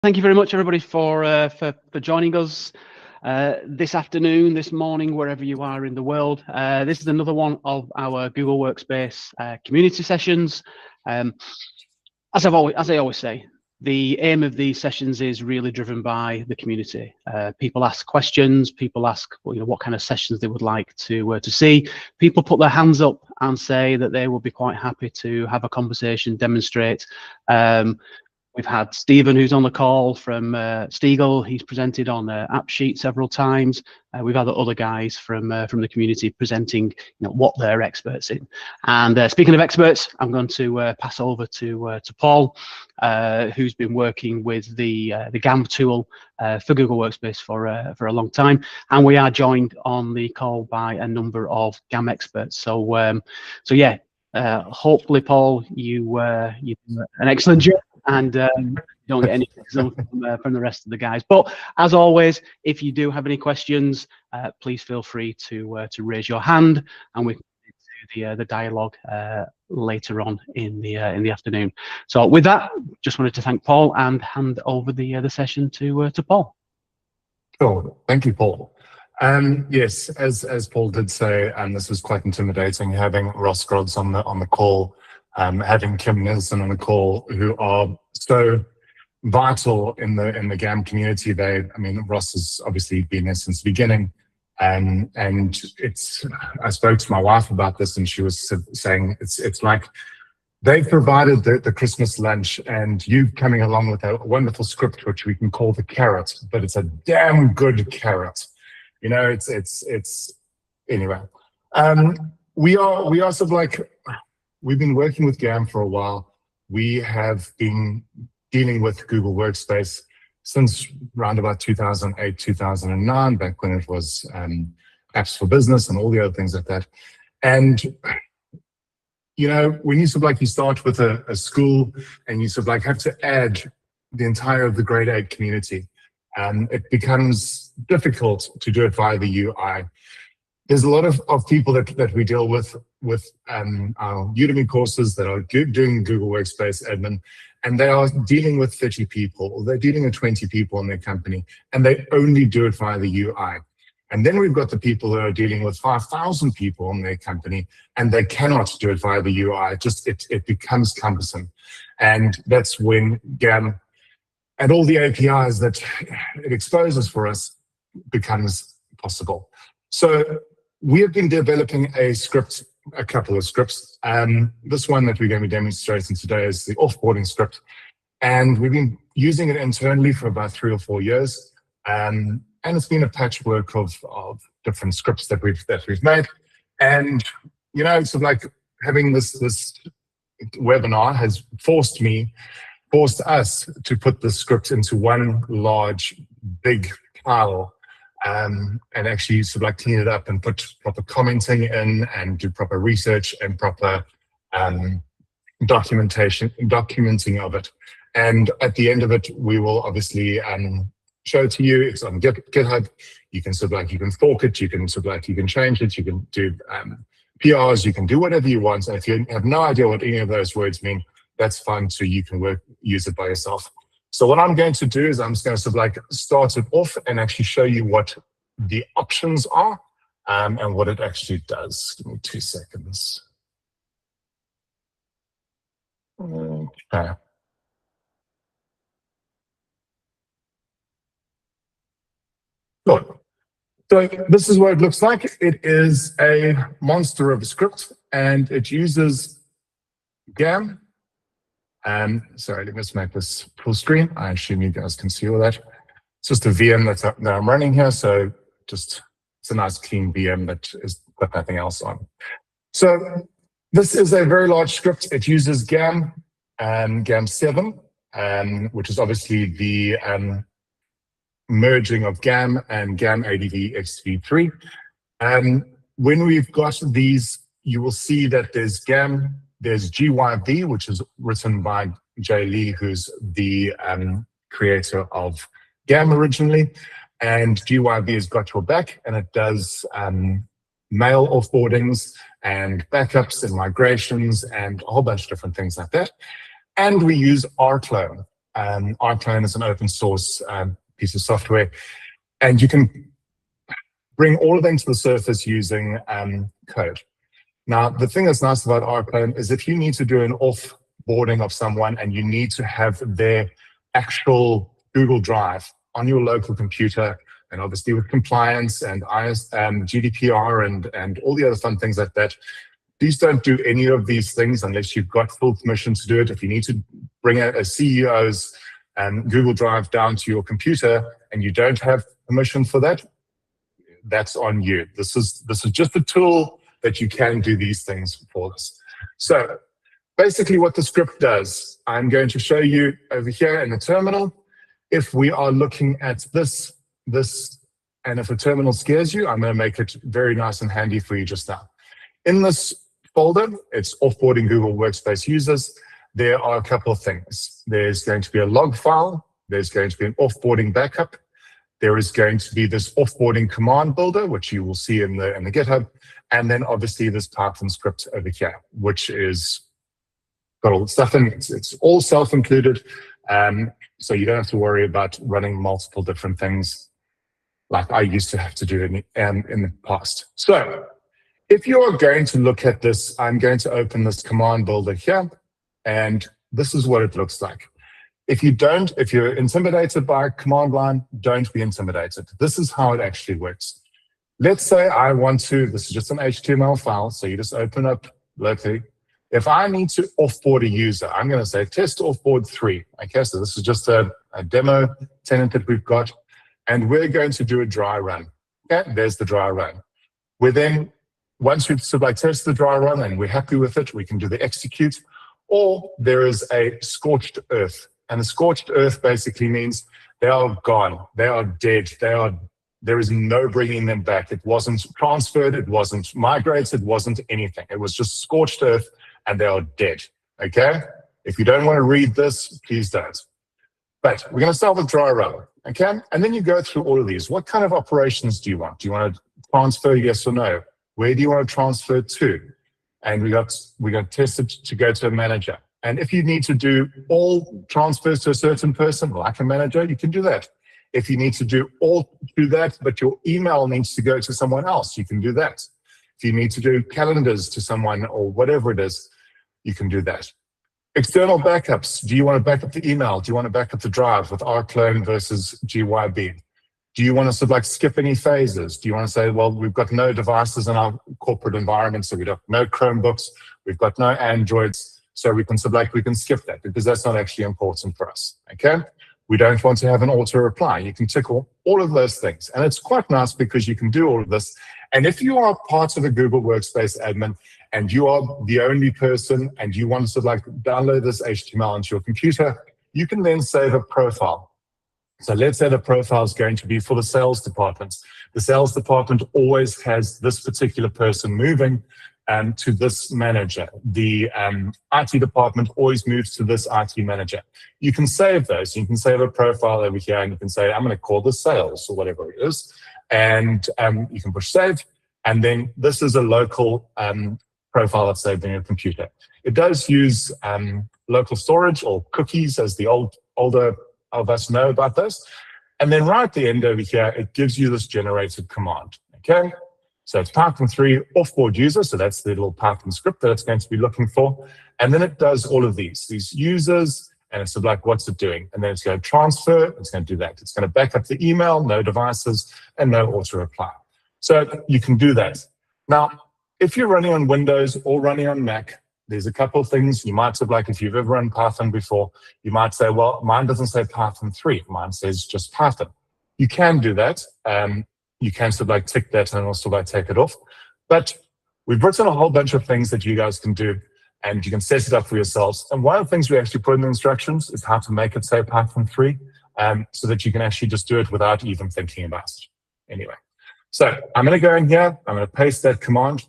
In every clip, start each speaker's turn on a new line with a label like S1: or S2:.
S1: Thank you very much, everybody, for joining us this afternoon, this morning, wherever you are in the world. This is another one of our Google Workspace community sessions. As I always say, the aim of these sessions is really driven by the community. People ask questions. People ask, what kind of sessions they would like to see. People put their hands up and say that they will be quite happy to have a conversation, demonstrate. We've had Stephen, who's on the call from Stiegel. He's presented on AppSheet several times. We've had other guys from the community presenting, what they're experts in. And speaking of experts, I'm going to pass over to Paul, who's been working with the GAM tool for Google Workspace for a long time. And we are joined on the call by a number of GAM experts. So yeah, hopefully, Paul, you do an excellent job. And don't get any criticism from the rest of the guys. But as always, if you do have any questions, please feel free to raise your hand, and we can do the dialogue later on in the afternoon. So with that, just wanted to thank Paul and hand over the session to Paul.
S2: Sure, thank you, Paul. Yes, as Paul did say, this was quite intimidating having Ross Grodds on the call. Having Kim Nielsen on the call, who are so vital in the GAM community. Ross has obviously been there since the beginning, and I spoke to my wife about this, and she was saying it's like they've provided the Christmas lunch, and you coming along with a wonderful script which we can call the carrot, but it's a damn good carrot. It's anyway. We are sort of like. We've been working with GAM for a while. We have been dealing with Google Workspace since around about 2008, 2009, back when it was apps for business and all the other things like that. And, when you you start with a school and you have to add the entire of the grade 8 community, it becomes difficult to do it via the UI. There's a lot of people that we deal with our Udemy courses that are doing Google Workspace admin, and they are dealing with 30 people, or they're dealing with 20 people in their company, and they only do it via the UI. And then we've got the people who are dealing with 5,000 people in their company, and they cannot do it via the UI. It becomes cumbersome. And that's when GAM and all the APIs that it exposes for us becomes possible. So we have been developing a couple of scripts. This one that we're going to be demonstrating today is the offboarding script. And we've been using it internally for about 3 or 4 years. And it's been a patchwork of different scripts that we've made. And, it's like having this webinar has forced us to put the script into one large, big pile. And actually clean it up and put proper commenting in and do proper research and proper documenting of it. And at the end of it, we will obviously show it to you. It's on GitHub. You can you can fork it, you can you can change it, you can do PRs, you can do whatever you want. And if you have no idea what any of those words mean, that's fine too. You can use it by yourself. So what I'm going to do is I'm just going to start it off and actually show you what the options are and what it actually does. Give me 2 seconds. Okay. Good. So this is what it looks like. It is a monster of a script, and it uses GAM. Sorry, let me just make this full screen. I assume you guys can see all that. It's just a VM that I'm running here, so it's a nice clean VM that is got nothing else on. So this is a very large script. It uses GAM and GAM 7, which is obviously the merging of GAM and GAM ADV XV3. When we've got these, you will see that there's GAM. There's GYV, which is written by Jay Lee, who's the creator of GAM originally. And GYV has got your back, and it does mail offboardings and backups and migrations and a whole bunch of different things like that. And we use rclone. rclone is an open source piece of software, and you can bring all of them to the surface using code. Now, the thing that's nice about rclone is if you need to do an offboarding of someone and you need to have their actual Google Drive on your local computer, and obviously with compliance and GDPR and all the other fun things like that, please don't do any of these things unless you've got full permission to do it. If you need to bring a CEO's Google Drive down to your computer and you don't have permission for that, that's on you. This is just a tool that you can do these things for us. So basically what the script does, I'm going to show you over here in the terminal. If we are looking at this, and if a terminal scares you, I'm going to make it very nice and handy for you just now. In this folder, it's Offboarding Google Workspace Users. There are a couple of things. There's going to be a log file. There's going to be an offboarding backup. There is going to be this offboarding command builder, which you will see in the GitHub. And then obviously this Python script over here, which is got all the stuff in it. It's all self-included. So you don't have to worry about running multiple different things like I used to have to do in the past. So if you're going to look at this, I'm going to open this command builder here, and this is what it looks like. If you're intimidated by command line, don't be intimidated. This is how it actually works. Let's say I want to, this is just an HTML file, so you just open up locally. If I need to offboard a user, I'm going to say test offboard 3. Okay, so this is just a demo tenant that we've got, and we're going to do a dry run. Okay, there's the dry run. We then, once we've tested the dry run and we're happy with it, we can do the execute, or there is a scorched earth. And the scorched earth basically means they are gone, they are dead, there is no bringing them back. It wasn't transferred, it wasn't migrated, it wasn't anything. It was just scorched earth, and they are dead, okay? If you don't want to read this, please don't. But we're going to start with dry run, okay? And then you go through all of these. What kind of operations do you want? Do you want to transfer, yes or no? Where do you want to transfer to? And we got tested to go to a manager. And if you need to do all transfers to a certain person, like a manager, you can do that. If you need to do that, but your email needs to go to someone else, you can do that. If you need to do calendars to someone or whatever it is, you can do that. External backups. Do you want to back up the email? Do you want to back up the drive with rclone versus GYB? Do you want to skip any phases? Do you want to say, well, we've got no devices in our corporate environment, so we've got no Chromebooks, we've got no Androids, so we can skip that because that's not actually important for us, okay? We don't want to have an auto reply. You can tick all of those things. And it's quite nice because you can do all of this. And if you are part of a Google Workspace admin and you are the only person and you want to download this HTML onto your computer, you can then save a profile. So let's say the profile is going to be for the sales department. The sales department always has this particular person moving to this manager. The IT department always moves to this IT manager. You can save those. You can save a profile over here, and you can say, I'm going to call this sales or whatever it is. And you can push save. And then this is a local profile that's saved in your computer. It does use local storage or cookies, as the older of us know about this. And then right at the end over here, it gives you this generated command, okay? So it's Python 3 offboard user, so that's the little Python script that it's going to be looking for. And then it does all of these users, and it's what's it doing? And then it's going to transfer, it's going to do that. It's going to back up the email, no devices, and no auto reply. So you can do that. Now, if you're running on Windows or running on Mac, there's a couple of things you might if you've ever run Python before, you might say, well, mine doesn't say Python 3, mine says just Python. You can do that. You can tick that and also take it off. But we've written a whole bunch of things that you guys can do, and you can set it up for yourselves. And one of the things we actually put in the instructions is how to make it say Python 3, so that you can actually just do it without even thinking about it. Anyway, so I'm going to go in here, I'm going to paste that command,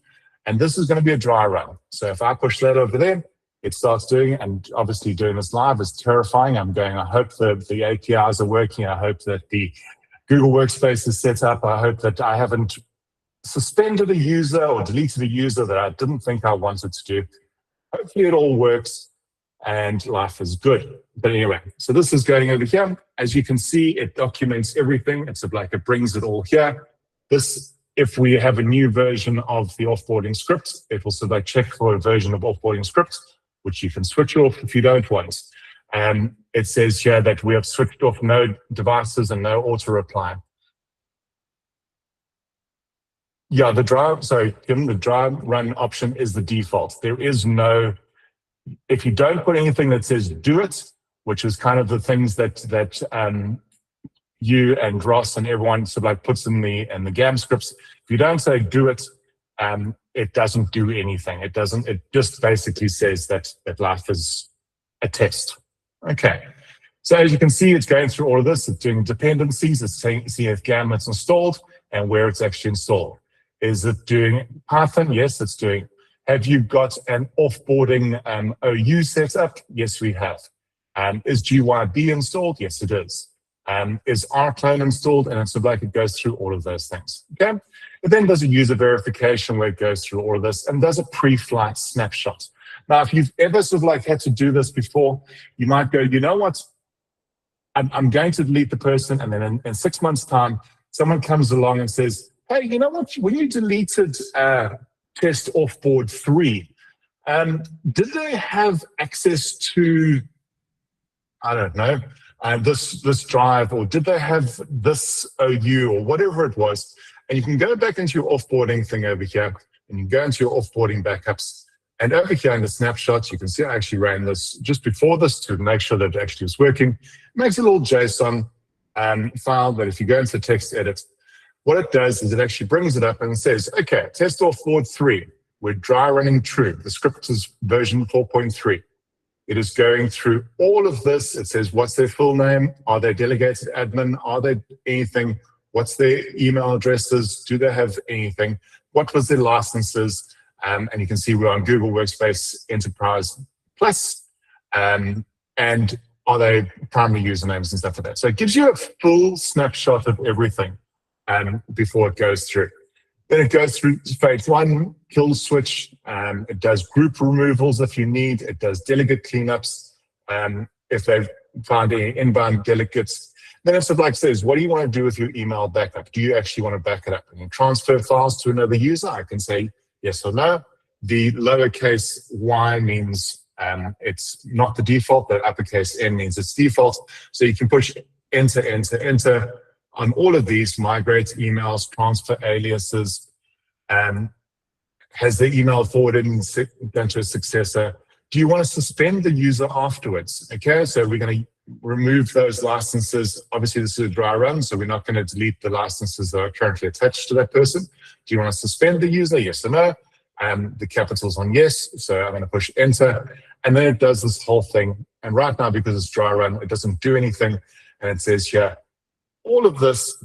S2: and this is going to be a dry run. So if I push that over there, it starts doing, and obviously doing this live is terrifying. I'm going, I hope the APIs are working. I hope that the Google Workspace is set up. I hope that I haven't suspended a user or deleted a user that I didn't think I wanted to do. Hopefully it all works. and life is good. But anyway, so this is going over here. As you can see, it documents everything. It's like it brings it all here. This, if we have a new version of the offboarding script, it will sort of like check for a version of offboarding script, which you can switch off if you don't want. And it says here that we have switched off no devices and no auto reply. Yeah, the dry run option is the default. There is no, if you don't put anything that says do it, which is kind of the things that you and Ross and everyone sort of like puts in the GAM scripts. If you don't say do it, it doesn't do anything. It just basically says that life is a test. Okay. So as you can see, it's going through all of this. It's doing dependencies. It's saying see if GAM is installed and where it's actually installed. Is it doing Python? Yes, it's doing. Have you got an offboarding OU set up? Yes, we have. Is GYB installed? Yes, it is. Is rclone installed? And it's like it goes through all of those things. Okay. It then does a user verification where it goes through all of this and does a pre-flight snapshot. Now, if you've ever sort of like had to do this before, you might go, you know what? I'm going to delete the person, and then in 6 months' time, someone comes along and says, hey, you know what? When you deleted test offboard 3, did they have access to, I don't know, this drive, or did they have this OU or whatever it was? And you can go back into your offboarding thing over here, and you go into your offboarding backups. And over here in the snapshots, you can see I actually ran this just before this to make sure that it actually was working. It makes a little JSON file that if you go into text edit, what it does is it actually brings it up and says, okay, test offboard 3, we're dry running true. The script is version 4.3. It is going through all of this. It says, what's their full name? Are they delegated admin? Are they anything? What's their email addresses? Do they have anything? What was their licenses? And you can see we're on Google Workspace Enterprise Plus. And are they primary usernames and stuff like that? So it gives you a full snapshot of everything before it goes through. Then it goes through phase 1, kill switch. It does group removals if you need. It does delegate cleanups if they've found any inbound delegates. Then it sort of like says, what do you want to do with your email backup? Do you actually want to back it up and transfer files to another user? I can say yes or no. The lowercase y means it's not the default. The uppercase n means it's default. So you can push enter, enter, enter on all of these, migrate emails, transfer aliases, has the email forwarded and done to a successor. Do you want to suspend the user afterwards? Okay, so we're going to remove those licenses. Obviously, this is a dry run, so we're not going to delete the licenses that are currently attached to that person. Do you want to suspend the user? Yes or no? The capital's on yes, so I'm going to push enter. And then it does this whole thing. And right now, because it's dry run, it doesn't do anything. And it says here, all of this.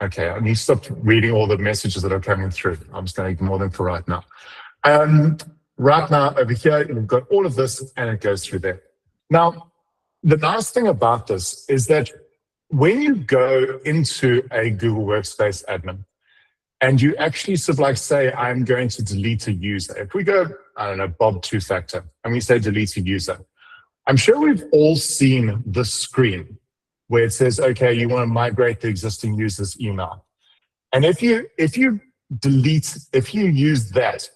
S2: Okay, I need to stop reading all the messages that are coming through. I'm just going to ignore them for right now. Right now, over here, we've got all of this, and it goes through there. Now, the nice thing about this is that when you go into a Google Workspace admin, and you actually sort of like say, I'm going to delete a user. If we go, I don't know, Bob two-factor, and we say delete a user, I'm sure we've all seen this screen where it says, okay, you want to migrate the existing user's email. And if you use that,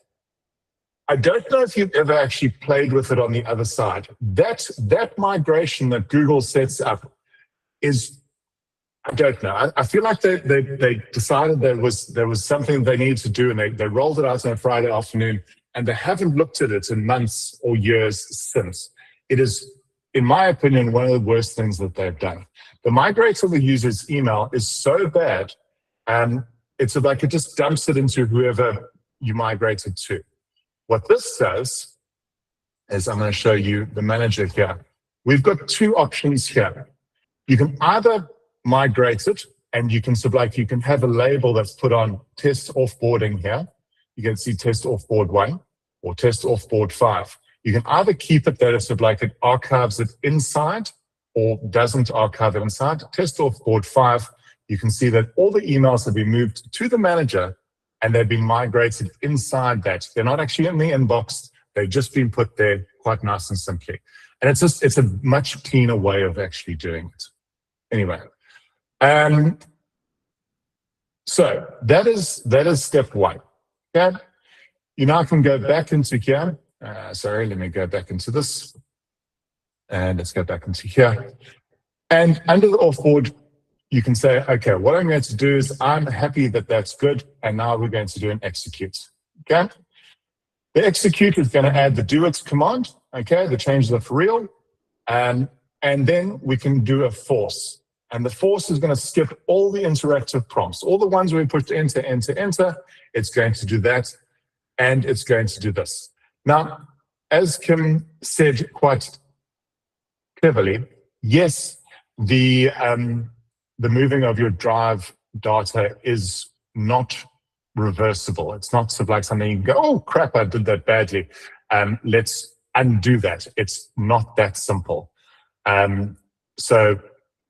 S2: I don't know if you've ever actually played with it on the other side. That migration that Google sets up is, I don't know. I feel like they decided there was something they needed to do, and they rolled it out on a Friday afternoon, and they haven't looked at it in months or years since. It is, in my opinion, one of the worst things that they've done. The migrate of the user's email is so bad, it's like it just dumps it into whoever you migrated to. What this does is, I'm going to show you the manager here. We've got two options here. You can either migrate it, and you can sort of like, you can have a label that's put on test offboarding here. You can see test offboard 1 or test offboard 5. You can either keep it that it's sort of like it archives it inside or doesn't archive it inside. Test offboard 5, you can see that all the emails have been moved to the manager, and they're being migrated inside that. They're not actually in the inbox. They've just been put there quite nice and simply. And it's a much cleaner way of actually doing it. Anyway, so that is step one. Okay, you now can go back into here. Sorry, let me go back into this, and let's go back into here. And under the offboard, you can say, okay, what I'm going to do is I'm happy that that's good, and now we're going to do an execute. Okay, the execute is going to add the do it command. Okay, the changes are for real, and then we can do a force. And the force is going to skip all the interactive prompts. All the ones we push enter, enter, enter, it's going to do that, and it's going to do this. Now, as Kim said quite cleverly, yes, the moving of your drive data is not reversible. It's not sort of like something you can go, oh, crap, I did that badly. Let's undo that. It's not that simple. So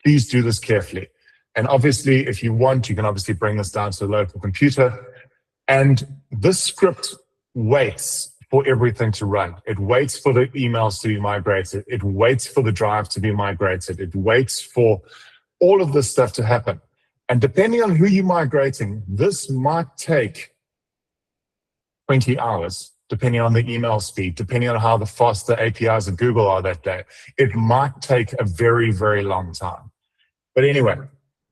S2: please do this carefully. And obviously, if you want, you can obviously bring this down to the local computer. And this script waits for everything to run. It waits for the emails to be migrated. It waits for the drive to be migrated. It waits for all of this stuff to happen. And depending on who you're migrating, this might take 20 hours, depending on the email speed, depending on how fast the APIs of Google are that day. It might take a very, very long time. But anyway,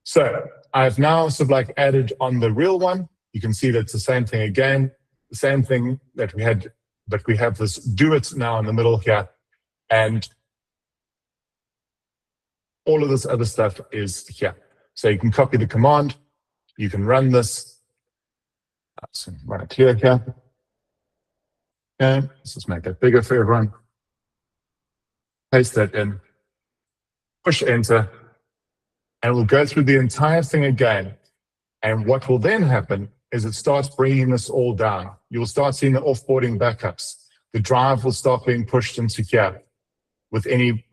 S2: so I've now sort of like added on the real one. You can see that it's the same thing again, the same thing that we had, but we have this do it now in the middle here. And all of this other stuff is here. So you can copy the command, you can run this. So run it clear here. Okay, let's just make that bigger for everyone. Paste that in, push enter, and we'll go through the entire thing again. And what will then happen is it starts bringing this all down. You'll start seeing the offboarding backups. The drive will start being pushed into here with any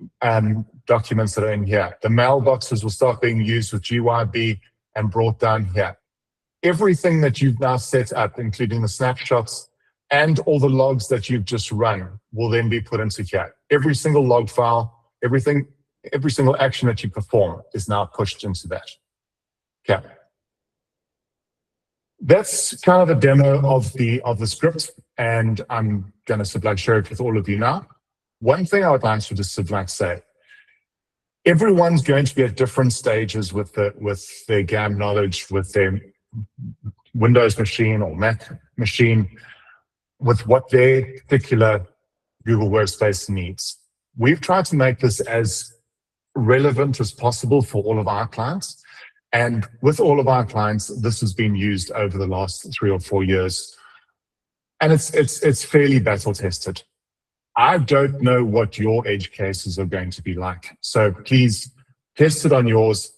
S2: documents that are in here. The mailboxes will start being used with GYB and brought down here. Everything that you've now set up, including the snapshots and all the logs that you've just run, will then be put into here. Every single log file, every single action that you perform is now pushed into that. Okay. That's kind of a demo of the script, and I'm going to sort of like share it with all of you now. One thing I would like to just sort of like say, everyone's going to be at different stages with their GAM knowledge, with their Windows machine or Mac machine, with what their particular Google Workspace needs. We've tried to make this as relevant as possible for all of our clients. And with all of our clients, this has been used over the last 3 or 4 years. And it's fairly battle tested. I don't know what your edge cases are going to be like. So please test it on yours.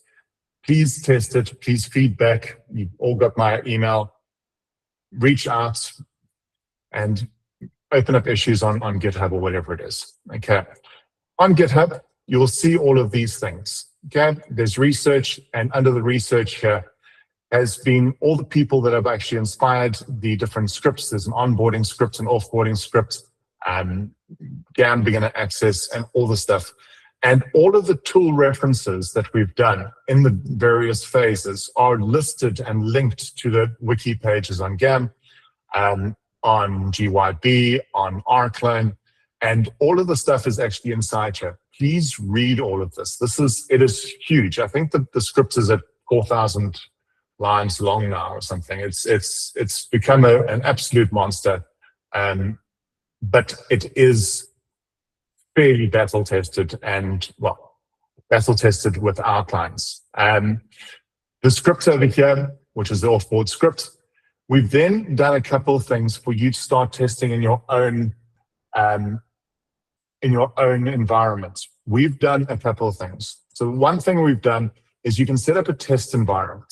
S2: Please test it. Please feedback. You've all got my email. Reach out and open up issues on GitHub or whatever it is. Okay. On GitHub, you'll see all of these things. Okay. There's research, and under the research here has been all the people that have actually inspired the different scripts. There's an onboarding script, an offboarding script, GAM beginner access, and all the stuff. And all of the tool references that we've done in the various phases are listed and linked to the wiki pages on GAM, on GYB, on rclone, and all of the stuff is actually inside here. Please read all of this. It is huge. I think the script is at 4,000 lines long now or something. It's become an absolute monster, but it is fairly battle tested, and well, battle tested with our clients. The script over here, which is the offboard script, we've then done a couple of things for you to start testing in your own environment. We've done a couple of things. So one thing we've done is you can set up a test environment.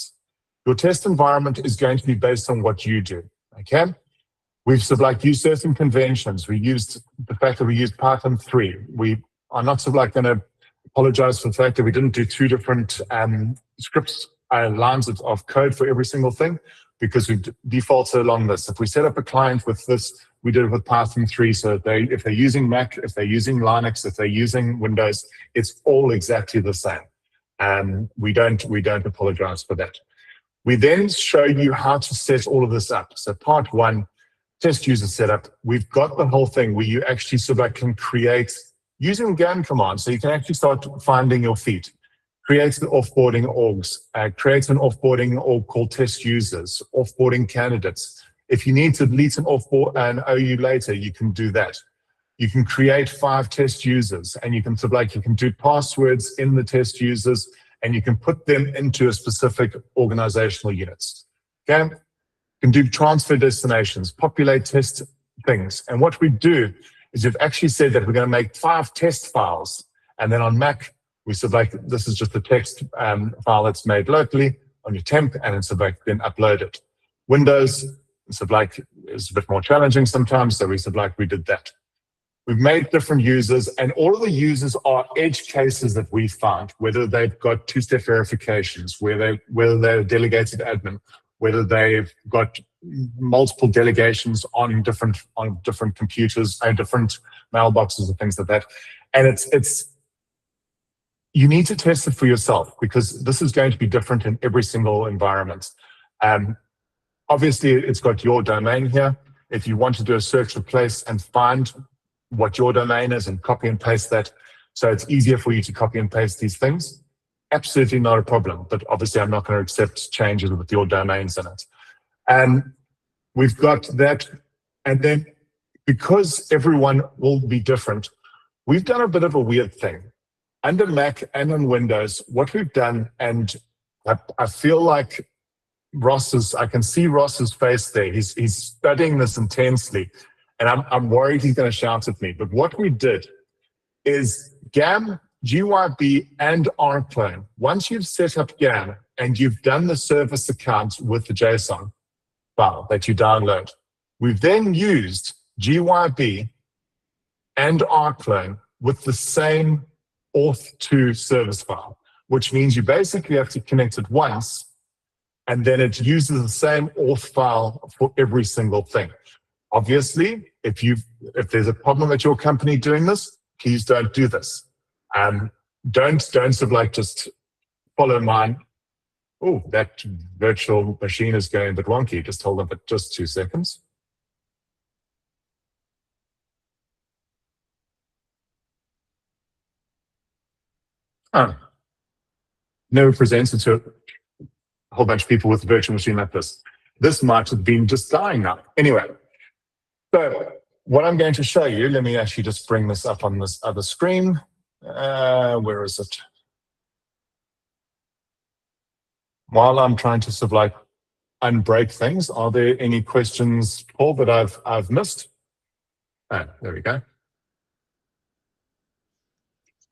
S2: Your test environment is going to be based on what you do, okay? We've sort of like used certain conventions. We used the fact that we used Python 3. We are not sort of like going to apologize for the fact that we didn't do 2 different scripts, lines of code for every single thing. because we've defaulted along this. If we set up a client with this, we did it with Python 3. So if they're using Mac, if they're using Linux, if they're using Windows, it's all exactly the same. And we don't apologize for that. We then show you how to set all of this up. So part one, test user setup. We've got the whole thing where you actually sort of can create using GAN commands. So you can actually start finding your feet. Create the offboarding orgs, create an offboarding org called test users, offboarding candidates. If you need to delete an OU later, you can do that. You can create 5 test users, and you can you can do passwords in the test users, and you can put them into a specific organizational units. Okay? You can do transfer destinations, populate test things. And what we do is we've actually said that we're going to make 5 test files, and then on Mac, we said this is just a text file that's made locally on your temp, and it's then uploaded. Windows, it's a bit more challenging sometimes, so we said we did that. We've made different users, and all of the users are edge cases that we found, whether they've got 2-step verifications, whether they're a delegated admin, whether they've got multiple delegations on different computers and different mailboxes and things like that. And you need to test it for yourself, because this is going to be different in every single environment. Obviously, it's got your domain here. If you want to do a search replace and find what your domain is and copy and paste that, so it's easier for you to copy and paste these things, absolutely not a problem. But obviously, I'm not going to accept changes with your domains in it. And we've got that. And then because everyone will be different, we've done a bit of a weird thing. Under Mac and on Windows, what we've done, and I feel like I can see Ross's face there. He's studying this intensely, and I'm worried he's going to shout at me. But what we did is GAM, GYB, and rclone. Once you've set up GAM and you've done the service account with the JSON file that you download, we've then used GYB and rclone with the same auth2 service file, which means you basically have to connect it once, and then it uses the same auth file for every single thing. Obviously, if there's a problem at your company doing this, please don't do this. Don't sort of just follow mine. Oh, that virtual machine is going a bit wonky. Just hold on for just 2 seconds. Never presented to a whole bunch of people with a virtual machine like this. This might have been just dying now. Anyway, so what I'm going to show you, let me actually just bring this up on this other screen. Where is it? While I'm trying to sort of unbreak things, are there any questions, Paul, that I've missed? There we go.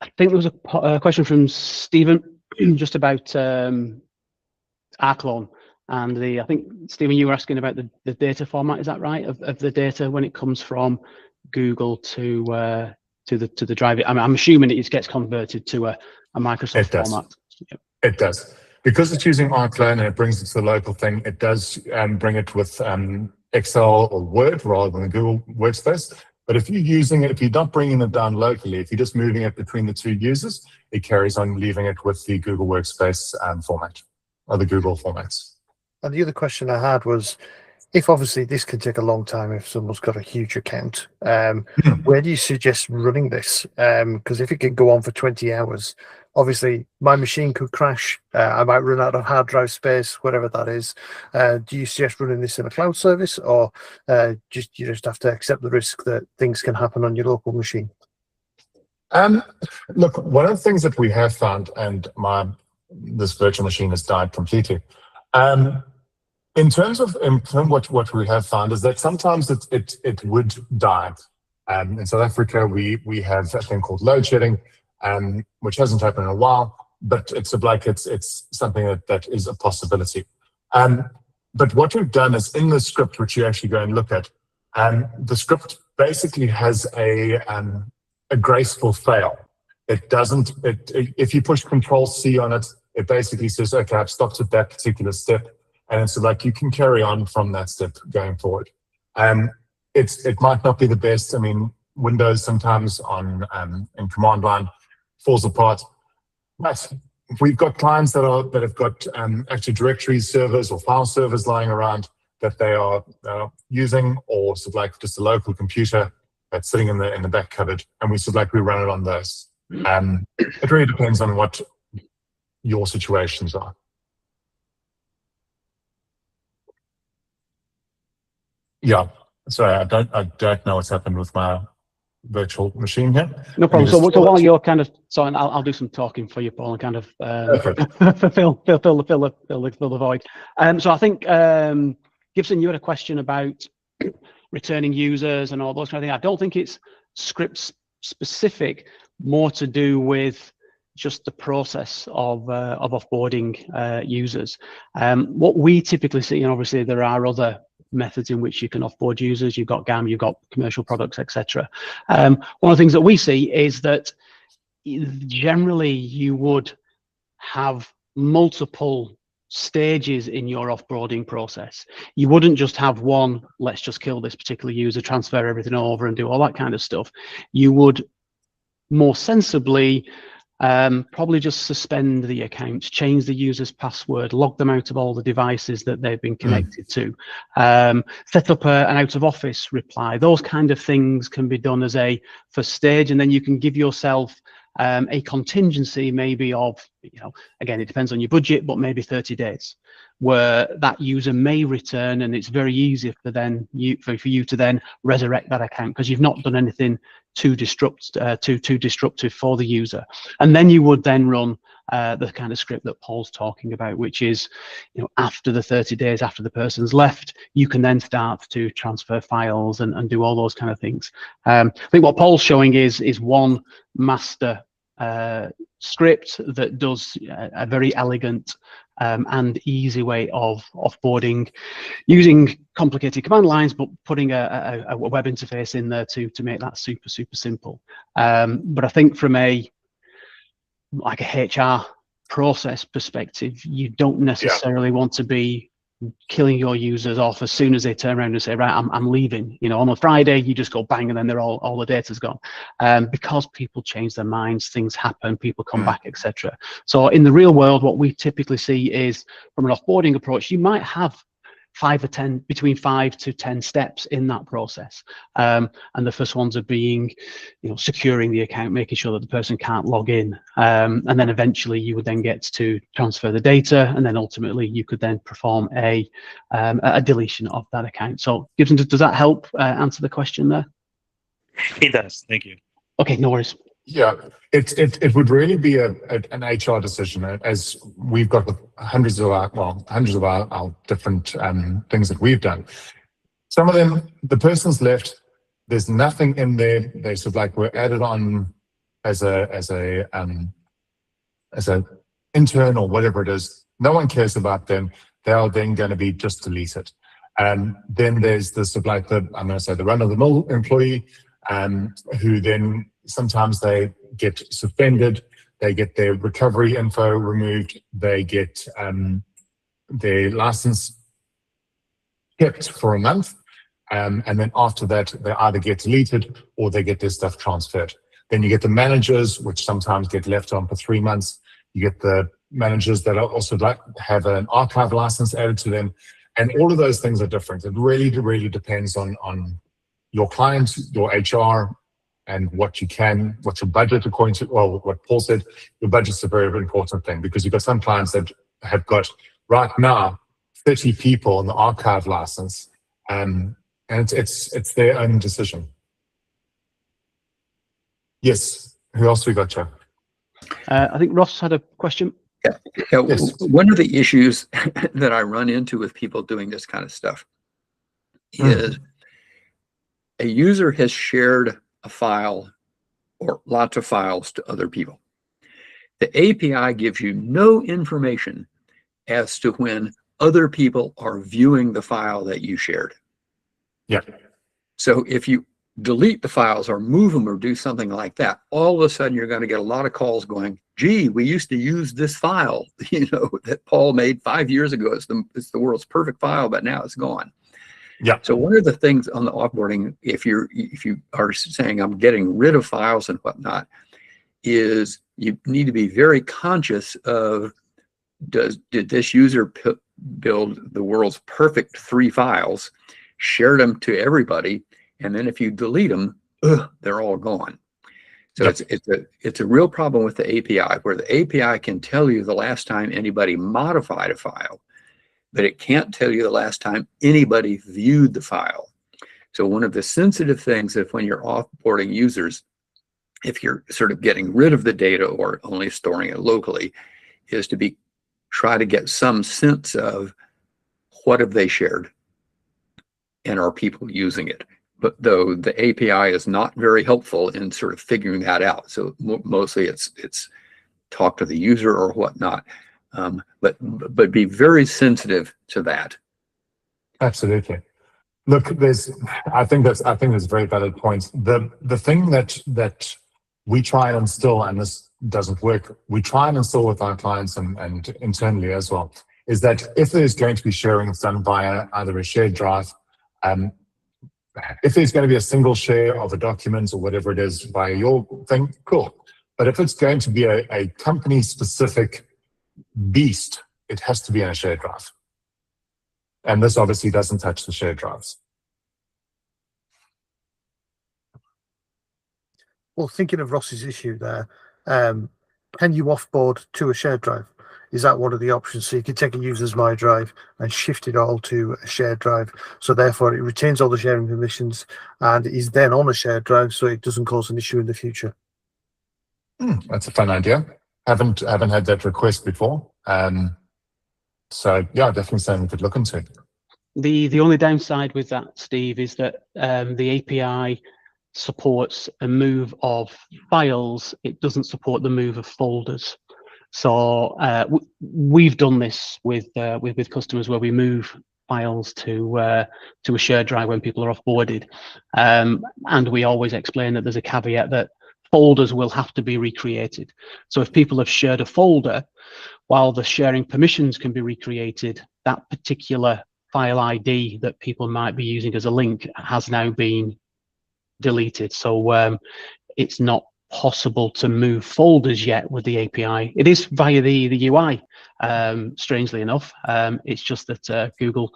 S1: I think there was a question from Stephen just about rclone, and I think Stephen, you were asking about the data format. Is that right? Of the data when it comes from Google to the drive. I'm assuming it gets converted to a Microsoft format. Yep.
S2: It does, because it's using rclone and it brings it to the local thing. It does bring it with Excel or Word rather than the Google Workspace. But if you're not bringing it down locally, if you're just moving it between the 2 users, it carries on leaving it with the Google Workspace format, or the Google formats.
S3: And the other question I had was, if obviously this can take a long time if someone's got a huge account, where do you suggest running this? Because if it can go on for 20 hours, obviously my machine could crash. I might run out of hard drive space, whatever that is. Do you suggest running this in a cloud service, or you just have to accept the risk that things can happen on your local machine?
S2: Look, one of the things that we have found, and this virtual machine has died completely. In terms of what we have found is that sometimes it would die. In South Africa, we have a thing called load shedding, which hasn't happened in a while, but it's something that is a possibility. But what we've done is in the script, which you actually go and look at, the script basically has a graceful fail. It doesn't. If you push Control C on it, it basically says, okay, I've stopped at that particular step. And so like you can carry on from that step going forward. It might not be the best. I mean, Windows sometimes on in command line falls apart. But we've got clients that have got Active Directory servers or file servers lying around that they are using, or sort of like just a local computer that's sitting in the back cupboard, and we sort of like we run it on those. It really depends on what your situations are. Yeah, sorry, I don't know what's happened with my virtual machine here.
S1: No problem. So while you're kind of, so I'll do some talking for you, Paul, and kind of fill the void. So I think Gibson, you had a question about returning users and all those kind of things. I don't think it's script specific, more to do with just the process of offboarding users. What we typically see, and obviously there are other methods in which you can offboard users. You've got GAM, you've got commercial products, etc. One of the things that we see is that generally you would have multiple stages in your offboarding process. You wouldn't just have one, let's just kill this particular user, transfer everything over and do all that kind of stuff. You would more sensibly probably just suspend the accounts, change the user's password, log them out of all the devices that they've been connected to, set up an out of office reply. Those kind of things can be done as a first stage, and then you can give yourself a contingency maybe of, again, it depends on your budget, but maybe 30 days where that user may return, and it's very easy for you to then resurrect that account because you've not done anything too disruptive for the user. And then you would then run the kind of script that Paul's talking about, which is, after the 30 days, after the person's left, you can then start to transfer files and do all those kind of things. I think what Paul's showing is one master script that does a very elegant and easy way of offboarding using complicated command lines, but putting a web interface in there to make that super simple. But I think from a HR process perspective, you don't necessarily want to be killing your users off as soon as they turn around and say, right, I'm leaving. On a Friday, you just go bang, and then they're all the data's gone. Because people change their minds, things happen, people come back, etc. So in the real world, what we typically see is, from an offboarding approach, you might have between 5 to 10 steps in that process. And the first ones are being, securing the account, making sure that the person can't log in. And then eventually you would then get to transfer the data, and then ultimately you could then perform a deletion of that account. So Gibson, does that help answer the question there?
S4: It does, thank you.
S1: Okay, no worries.
S2: Yeah, it would really be an HR decision, as we've got with hundreds of our different things that we've done. Some of them, the person's left, there's nothing in there. They sort of like were added on as a intern or whatever it is. No one cares about them. They are then going to be just deleted. Then there's the sort of like the run-of-the-mill employee, who then sometimes they get suspended, they get their recovery info removed, they get their license kept for a month, and then after that they either get deleted or they get their stuff transferred. Then you get the managers, which sometimes get left on for 3 months. You get the managers that are also have an archive license added to them, and all of those things are different. It really depends on your client, your HR, and what your budget, according to what Paul said. Your budget's a very important thing, because you've got some clients that have got right now 30 people on the archive license, and it's their own decision. Yes, who else we got, Joe?
S1: I think Ross had a question.
S5: Yeah.
S2: Yes.
S5: One of the issues that I run into with people doing this kind of stuff is a user has shared a file or lots of files to other people. The API gives you no information as to when other people are viewing the file that you shared.
S2: Yeah.
S5: So if you delete the files or move them or do something like that, all of a sudden you're going to get a lot of calls going, gee, we used to use this file, that Paul made 5 years ago. It's the world's perfect file, but now it's gone.
S2: Yeah.
S5: So one of the things on the offboarding, if you are saying I'm getting rid of files and whatnot, is you need to be very conscious of, did this user build the world's perfect 3 files, share them to everybody, and then if you delete them, they're all gone. So
S2: Yep.
S5: it's a real problem with the API, where the API can tell you the last time anybody modified a file, but it can't tell you the last time anybody viewed the file. So one of the sensitive things, if when you're offboarding users, if you're sort of getting rid of the data or only storing it locally, is to try to get some sense of what have they shared and are people using it. But though the API is not very helpful in sort of figuring that out. So mostly it's talk to the user or whatnot. But be very sensitive to that.
S2: Absolutely. Look, I think there's a very valid point. The thing that we try and instill, and this doesn't work, we try and instill with our clients and internally as well, is that if there's going to be sharing done via either a shared drive, if there's going to be a single share of a document or whatever it is via your thing, cool. But if it's going to be a company-specific beast, it has to be in a shared drive. And this obviously doesn't touch the shared drives.
S3: Well, thinking of Ross's issue there, can you offboard to a shared drive? Is that one of the options? So you can take a user's My Drive and shift it all to a shared drive. So therefore it retains all the sharing permissions and is then on a shared drive, so it doesn't cause an issue in the future.
S2: That's a fun idea. Haven't had that request before. So yeah, definitely something we could look into.
S1: The only downside with that, Steve, is that the API supports a move of files. It doesn't support the move of folders. So we've done this with customers where we move files to a shared drive when people are offboarded, and we always explain that there's a caveat that folders will have to be recreated. So if people have shared a folder, while the sharing permissions can be recreated, that particular file ID that people might be using as a link has now been deleted. So it's not possible to move folders yet with the API. It is via the UI, strangely enough. It's just that Google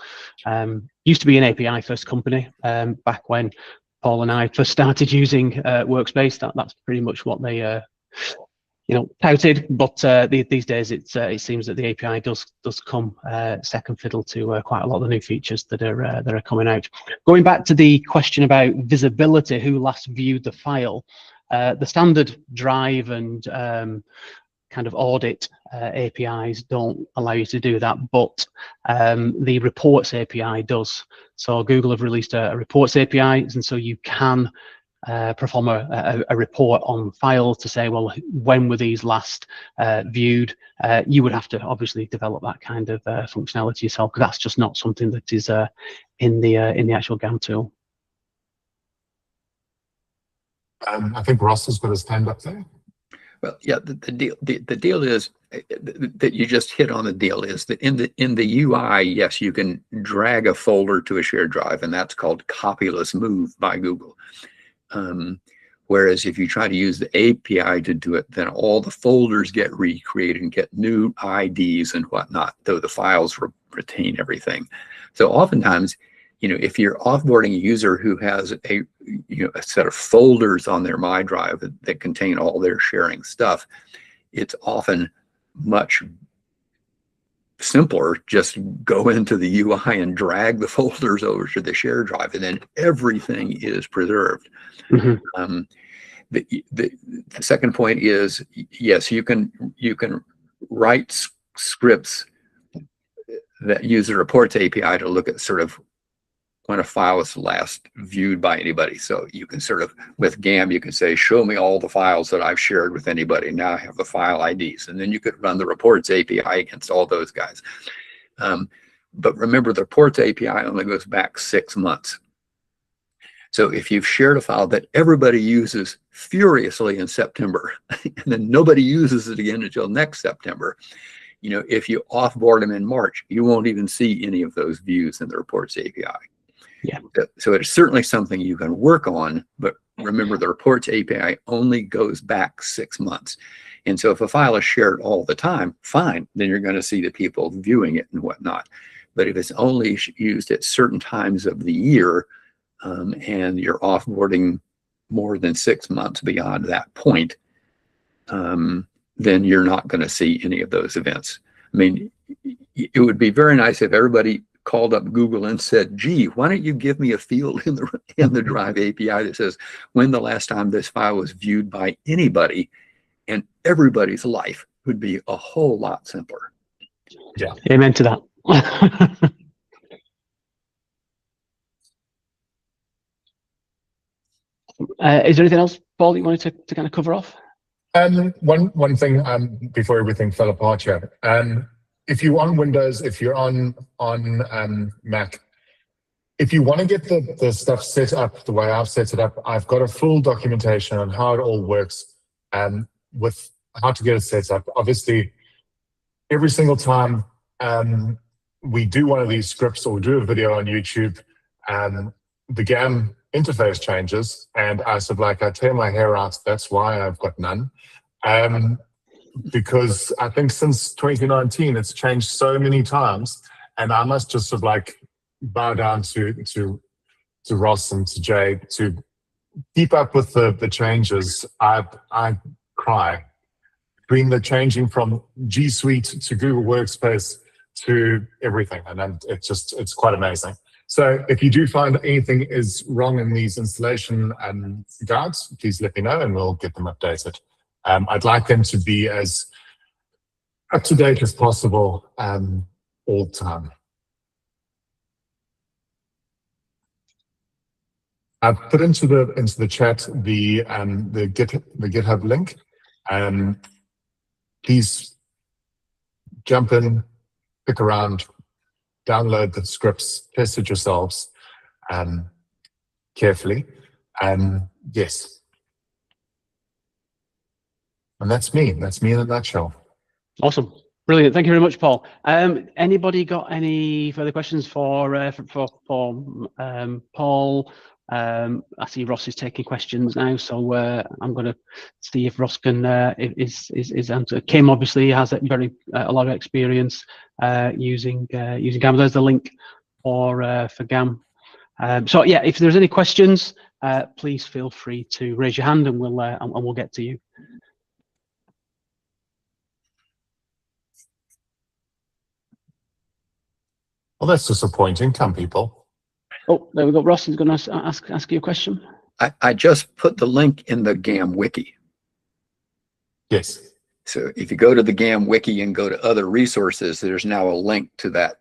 S1: used to be an API first company back when Paul and I first started using Workspace. That's pretty much what they touted, but these days it seems that the API does come second fiddle to quite a lot of the new features that are coming out. Going back to the question about visibility, who last viewed the file, the standard drive and kind of audit APIs don't allow you to do that, but the reports API does. So Google have released a reports API, and so you can perform a report on files to say, well, when were these last viewed? You would have to obviously develop that kind of functionality yourself, because that's just not something that is in the actual GAN tool.
S2: I think Ross has got his hand up there.
S5: Well, yeah, the deal is that you just hit on. The deal is that in the UI, yes, you can drag a folder to a shared drive, and that's called copyless move by Google. Whereas if you try to use the API to do it, then all the folders get recreated and get new IDs and whatnot, though the files retain everything. So oftentimes, if you're offboarding a user who has a set of folders on their My Drive that contain all their sharing stuff, it's often much simpler. Just go into the UI and drag the folders over to the shared drive, and then everything is preserved. Mm-hmm. The second point is, yes, you can write scripts that use the reports API to look at sort of when a file was last viewed by anybody. So you can sort of, with GAM, you can say, show me all the files that I've shared with anybody. Now I have the file IDs. And then you could run the reports API against all those guys. But remember, the reports API only goes back 6 months. So if you've shared a file that everybody uses furiously in September, and then nobody uses it again until next September, you know, if you offboard them in March, you won't even see any of those views in the reports API.
S1: Yeah.
S5: So it's certainly something you can work on, but remember the reports API only goes back 6 months. And so if a file is shared all the time, fine, then you're going to see the people viewing it and whatnot. But if it's only used at certain times of the year, and you're offboarding more than 6 months beyond that point, then you're not going to see any of those events. I mean, it would be very nice if everybody called up Google and said, gee, why don't you give me a field in the Drive API that says when the last time this file was viewed by anybody, and everybody's life would be a whole lot simpler.
S2: Yeah.
S1: Amen to that. Is there anything else, Paul, you wanted to kind of cover off?
S2: One thing before everything fell apart here. If you're on Windows, if you're on Mac, if you want to get the stuff set up the way I've set it up, I've got a full documentation on how it all works with how to get it set up. Obviously, every single time we do one of these scripts or we do a video on YouTube, the GAM interface changes, and I said, like, I tear my hair out. That's why I've got none. Because I think since 2019, it's changed so many times, and I must just sort of like bow down to Ross and to Jay to keep up with the changes. I cry between the changing from G Suite to Google Workspace to everything, and then it's quite amazing. So if you do find anything is wrong in these installation guides, please let me know and we'll get them updated. I'd like them to be as up to date as possible all the time. I've put into the chat the GitHub link. Please jump in, click around, download the scripts, test it yourselves carefully. Yes. And that's me. That's me in a nutshell. Awesome.
S1: Brilliant. Thank you very much, Paul. Anybody got any further questions for Paul? I see Ross is taking questions now, so I'm going to see if Ross can is answer. Kim obviously has a lot of experience using GAM. There's the link for GAM. So yeah, if there's any questions, please feel free to raise your hand and we'll get to you.
S2: Well, that's disappointing. Come, people.
S1: Oh, there we go. Ross is going to ask you a question.
S5: I just put the link in the GAM wiki.
S2: Yes.
S5: So if you go to the GAM wiki and go to other resources, there's now a link to that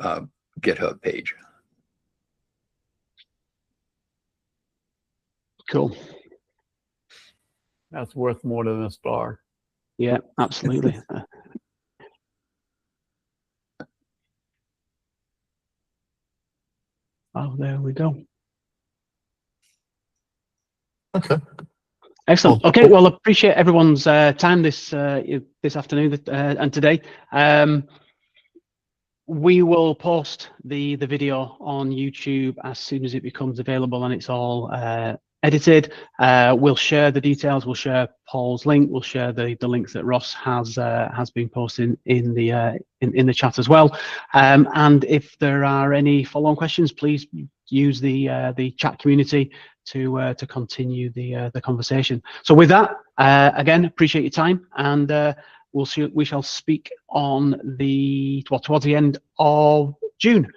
S5: GitHub page.
S1: Cool.
S6: That's worth more than a star.
S1: Yeah, absolutely. Oh, there we go.
S2: Okay.
S1: Excellent. Okay, well, appreciate everyone's time this afternoon and today. We will post the video on YouTube as soon as it becomes available and it's all edited. We'll share the details. We'll share Paul's link. We'll share the links that Ross has been posting in the chat as well. And if there are any follow-on questions, please use the chat community to continue the conversation. So with that, again, appreciate your time, and we shall speak on towards the end of June.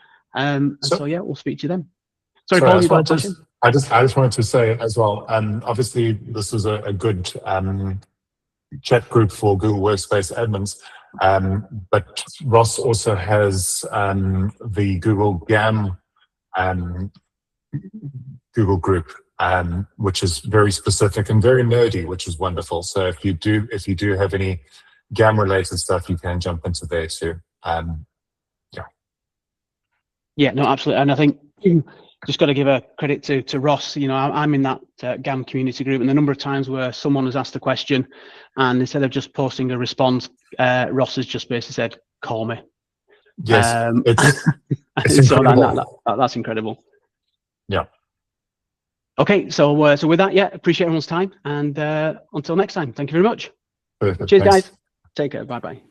S1: So yeah, we'll speak to you then. Sorry, Paul, you got a question?
S2: I just wanted to say as well, obviously this is a good chat group for Google Workspace admins, but Ross also has the Google GAM Google group, which is very specific and very nerdy, which is wonderful. So if you do have any GAM related stuff, you can jump into there too.
S1: Yeah, no, absolutely. And I think just got to give a credit to Ross. You know, I'm in that GAM community group, and the number of times where someone has asked a question, and instead of just posting a response, Ross has just basically said, "Call me."
S2: Yes, it's
S1: so
S2: incredible.
S1: that's incredible.
S2: Yeah.
S1: Okay, so with that, yeah, appreciate everyone's time, and until next time, thank you very much.
S2: Perfect.
S1: Cheers,
S2: Thanks.
S1: guys. Take care. Bye bye.